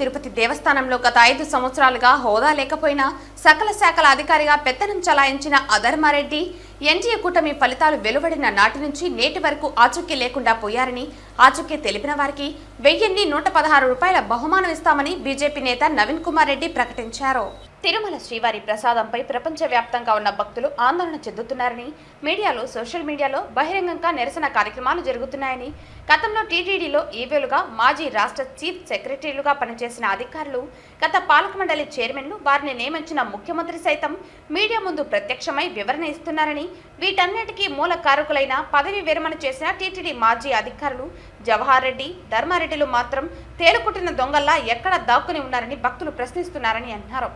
తిరుపతి దేవస్థానంలో గత 5 సంవత్సరాలుగా హోదా లేకపోయినా సకల శాఖల అధికారిగా పెత్తనం చలాయించిన అధర్మారెడ్డి ఎన్డీఏ కూటమి ఫలితాలు వెలువడిన నాటి నుంచి నేటి వరకు ఆచూకీ లేకుండా పోయారని, ఆచూకీ తెలిపిన వారికి 1,116 రూపాయల బహుమానం ఇస్తామని బీజేపీ నేత నవీన్ కుమార్ రెడ్డి ప్రకటించారు. తిరుమల శ్రీవారి ప్రసాదంపై ప్రపంచవ్యాప్తంగా ఉన్న భక్తులు ఆందోళన చెందుతున్నారని, మీడియాలో, సోషల్ మీడియాలో బహిరంగంగా నిరసన కార్యక్రమాలు జరుగుతున్నాయని, గతంలో టీటీడీలో ఈవేలుగా మాజీ రాష్ట్ర చీఫ్ సెక్రటరీలుగా పనిచేసిన అధికారులు, గత పాలక మండలి చైర్మన్లు, వారిని నియమించిన ముఖ్యమంత్రి సైతం మీడియా ముందు ప్రత్యక్షమై వివరణ ఇస్తున్నారని, వీటన్నిటికీ మూల కారకులైన పదవి విరమణ చేసిన టీటీడీ మాజీ అధికారులు జవహర్ రెడ్డి, ధర్మారెడ్డిలు మాత్రం తేలుకుట్టిన దొంగల్లా ఎక్కడ దాక్కుని ఉన్నారని భక్తులు ప్రశ్నిస్తున్నారని అన్నారు.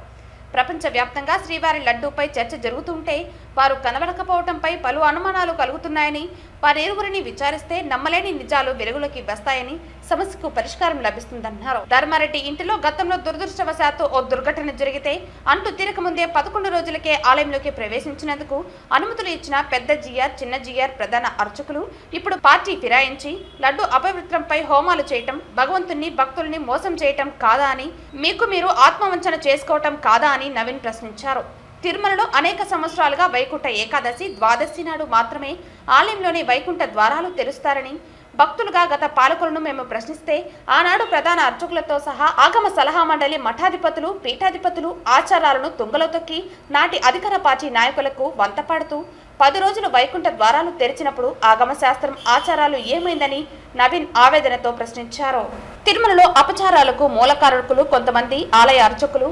ప్రపంచవ్యాప్తంగా శ్రీవారి లడ్డూపై చర్చ జరుగుతుంటే వారు కనబడకపోవడంపై పలు అనుమానాలు కలుగుతున్నాయని, వారిరువురిని విచారిస్తే నమ్మలేని నిజాలు వెలుగులోకి వస్తాయని, సమస్యకు పరిష్కారం లభిస్తుందన్నారు. ధర్మారెడ్డి ఇంటిలో గతంలో దురదృష్టవశాత్తు ఓ దుర్ఘటన జరిగితే అంటూ తీరకముందే 11 రోజులకే ఆలయంలోకి ప్రవేశించినందుకు అనుమతులు ఇచ్చిన పెద్ద జిఆర్, చిన్న జిఆర్ ప్రధాన అర్చకులు ఇప్పుడు పార్టీ ఫిరాయించి లడ్డు అపవిత్రంపై హోమాలు చేయటం, భగవంతుని భక్తుల్ని మోసం చేయటం కాదా అని, మీకు మీరు ఆత్మవంచన చేసుకోవటం కాదా అని నవీన్ ప్రశ్నించారు. తిరుమలలో అనేక సంవత్సరాలుగా వైకుంఠ ఏకాదశి, ద్వాదశి నాడు మాత్రమే ఆలయంలోని వైకుంఠ ద్వారాలు తెరుస్తారని, భక్తులుగా గత పాలకులను మేము ప్రశ్నిస్తే ఆనాడు ప్రధాన అర్చకులతో సహా ఆగమ సలహా మండలి మఠాధిపతులు, పీఠాధిపతులు ఆచారాలను తుంగలో తొక్కి నాటి అధికార పార్టీ నాయకులకు వంతపాడుతూ 10 రోజులు వైకుంఠ ద్వారాలు తెరిచినప్పుడు ఆగమ శాస్త్రం ఆచారాలు ఏమైందని నవీన్ ఆవేదనతో ప్రశ్నించారు. తిరుమలలో అపచారాలకు మూలకారకులు కొంతమంది ఆలయ అర్చకులు,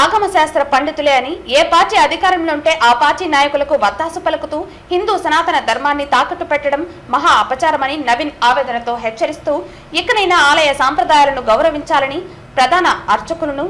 ఆగమ శాస్త్ర పండితులే అని, ఏ పార్టీ అధికారంలో ఉంటే ఆ పార్టీ నాయకులకు వత్తాసు పలుకుతూ హిందూ సనాతన ధర్మాన్ని తాకట్టు పెట్టడం మహా అపచారమని నవీన్ ఆవేదనతో హెచ్చరిస్తూ, ఇకనైనా ఆలయ సాంప్రదాయాలను గౌరవించాలని ప్రధాన అర్చకులను,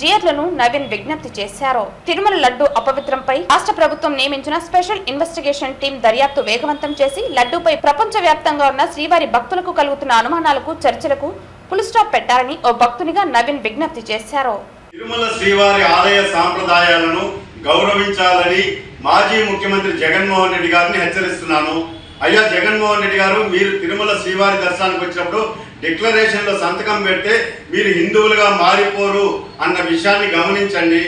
జియర్లను నవీన్ విజ్ఞప్తి చేశారు. తిరుమల లడ్డు అపవిత్రంపై రాష్ట్ర ప్రభుత్వం నియమించిన స్పెషల్ ఇన్వెస్టిగేషన్ టీం దర్యాప్తు వేగవంతం చేసి లడ్డూపై ప్రపంచవ్యాప్తంగా ఉన్న శ్రీవారి భక్తులకు కలుగుతున్న అనుమానాలకు, చర్చలకు ఫుల్ స్టాప్ పెట్టాలని ఓ భక్తునిగా నవీన్ విజ్ఞప్తి చేశారు. తిరుమల శ్రీవారి ఆలయ సాంప్రదాయాలను గౌరవించాలని మాజీ ముఖ్యమంత్రి జగన్మోహన్ రెడ్డి గారిని హెచ్చరిస్తున్నాను. అయ్యా జగన్మోహన్ రెడ్డి గారు, మీరు తిరుమల శ్రీవారి దర్శనానికి వచ్చినప్పుడు డిక్లరేషన్లో సంతకం పెడితే మీరు హిందువులుగా మారిపోరు అన్న విషయాన్ని గమనించండి.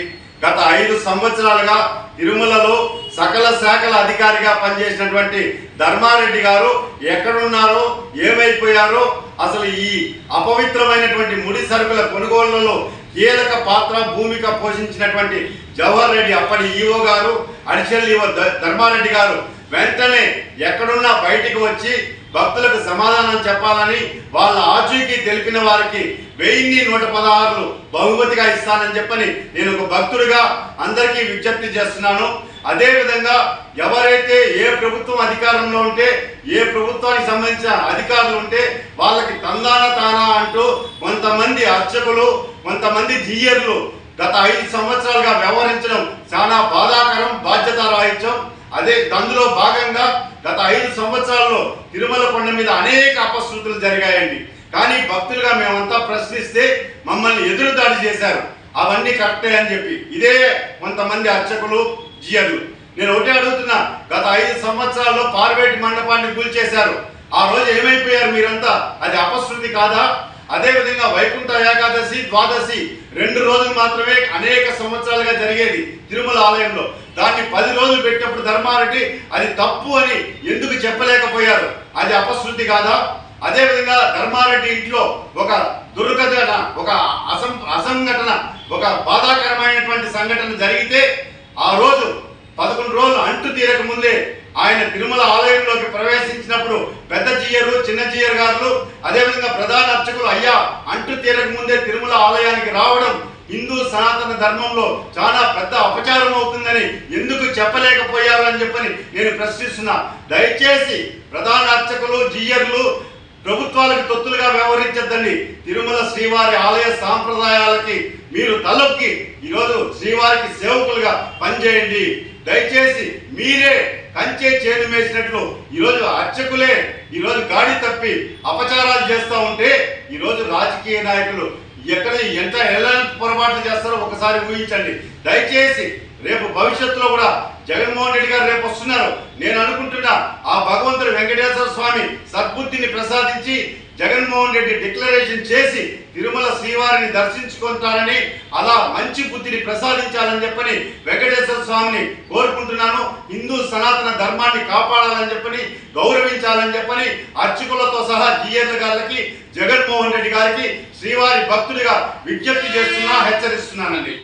గత 5 సంవత్సరాలుగా తిరుమలలో సకల శాఖల అధికారిగా పనిచేసినటువంటి ధర్మారెడ్డి గారు ఎక్కడున్నారో, ఏమైపోయారో, అసలు ఈ అపవిత్రమైనటువంటి ముడి సరుకుల కొనుగోళ్లలో కీలక పాత్ర, భూమిక పోషించినటువంటి జవహర్ రెడ్డి, అప్పటి ఈవో గారు, అడిషనల్ ఈవో ధర్మారెడ్డి గారు వెంటనే ఎక్కడున్నా బయటికి వచ్చి భక్తులకు సమాధానం చెప్పాలని, వాళ్ళ ఆచూకీ తెలిపిన వారికి 1,116 బహుమతిగా ఇస్తానని చెప్పని నేను ఒక భక్తుడిగా అందరికీ విజ్ఞప్తి చేస్తున్నాను. అదేవిధంగా ఎవరైతే ఏ ప్రభుత్వం అధికారంలో ఉంటే, ఏ ప్రభుత్వానికి సంబంధించిన అధికారులు ఉంటే వాళ్ళకి తానా అంటూ కొంతమంది అర్చకులు, కొంతమంది జియర్లు గత 5 సంవత్సరాలుగా వ్యవహరించడం చాలా బాధాకరం, బాధ్యతారాహిత్యం. అందులో భాగంగా గత 5 సంవత్సరాల్లో తిరుమల కొండ మీద అనేక అపశృతులు జరిగాయండి. కానీ భక్తులుగా మేమంతా ప్రశ్నిస్తే మమ్మల్ని ఎదురుదాడి చేశారు. అవన్నీ కరెక్టే అని చెప్పి ఇదే కొంతమంది అర్చకులు, జియర్లు. నేను ఒకటే అడుగుతున్నా, గత 5 సంవత్సరాల్లో పార్వేటి మండపాన్ని కూల్చేశారు. ఆ రోజు ఏమైపోయారు మీరంతా? అది అపశృతి కాదా? అదేవిధంగా వైకుంఠ ఏకాదశి, ద్వాదశి 2 రోజులు మాత్రమే అనేక సంవత్సరాలుగా జరిగేది తిరుమల ఆలయంలో. దాన్ని 10 రోజులు పెట్టినప్పుడు ధర్మారెడ్డి అది తప్పు అని ఎందుకు చెప్పలేకపోయారు? అది అపశృతి కాదా? అదేవిధంగా ధర్మారెడ్డి ఇంట్లో ఒక దుర్ఘటన, ఒక అసంఘటన, ఒక బాధాకరమైనటువంటి సంఘటన జరిగితే ఆ రోజు 11 రోజులు అంటు తీరక ముందే ఆయన తిరుమల ఆలయంలోకి ప్రవేశించినప్పుడు పెద్ద జియరు, చిన్న జియర్ గారు, అదేవిధంగా ప్రధాన అర్చకులు అయ్యా అంటు తీరక ముందే తిరుమల ఆలయానికి రావడం హిందూ సనాతన ధర్మంలో చాలా పెద్ద అపచారం అవుతుందని ఎందుకు చెప్పలేకపోయారు అని చెప్పని నేను ప్రశ్నిస్తున్నా. దయచేసి ప్రధాన అర్చకులు, జియర్లు ప్రభుత్వాలకు తొత్తులుగా వ్యవహరించద్దండి. తిరుమల శ్రీవారి ఆలయ సాంప్రదాయాలకి మీరు తలొక్కి ఈరోజు శ్రీవారికి సేవకులుగా పనిచేయండి. దయచేసి మీరే కంచే చేను వేసినట్లు ఈరోజు అర్చకులే ఈరోజు గాడి తప్పి అపచారాలు చేస్తూ ఉంటే ఈరోజు రాజకీయ నాయకులు ఎలాంటి పొరపాట్లు చేస్తారో ఒకసారి ఊహించండి. దయచేసి రేపు భవిష్యత్తులో కూడా జగన్మోహన్ రెడ్డి గారు రేపు వస్తున్నారు. నేను అనుకుంటున్నా ఆ భగవంతుడు వెంకటేశ్వర స్వామి సద్బుద్ధిని ప్రసాదించి జగన్మోహన్ రెడ్డి డిక్లరేషన్ చేసి తిరుమల శ్రీవారి శ్రీవారిని దర్శించుకుంటారని, అలా మంచి బుద్ధిని ప్రసాదించాలని చెప్పని వెంకటేశ్వర స్వామిని కోరుకుంటున్నాను. హిందూ సనాతన ధర్మాన్ని కాపాడాలని చెప్పని, గౌరవించాలని చెప్పని అర్చకులతో సహా జిఎల్ గారికి, జగన్మోహన్ రెడ్డి గారికి శ్రీవారి భక్తుడిగా విజ్ఞప్తి చేస్తున్నా, హెచ్చరిస్తున్నానండి.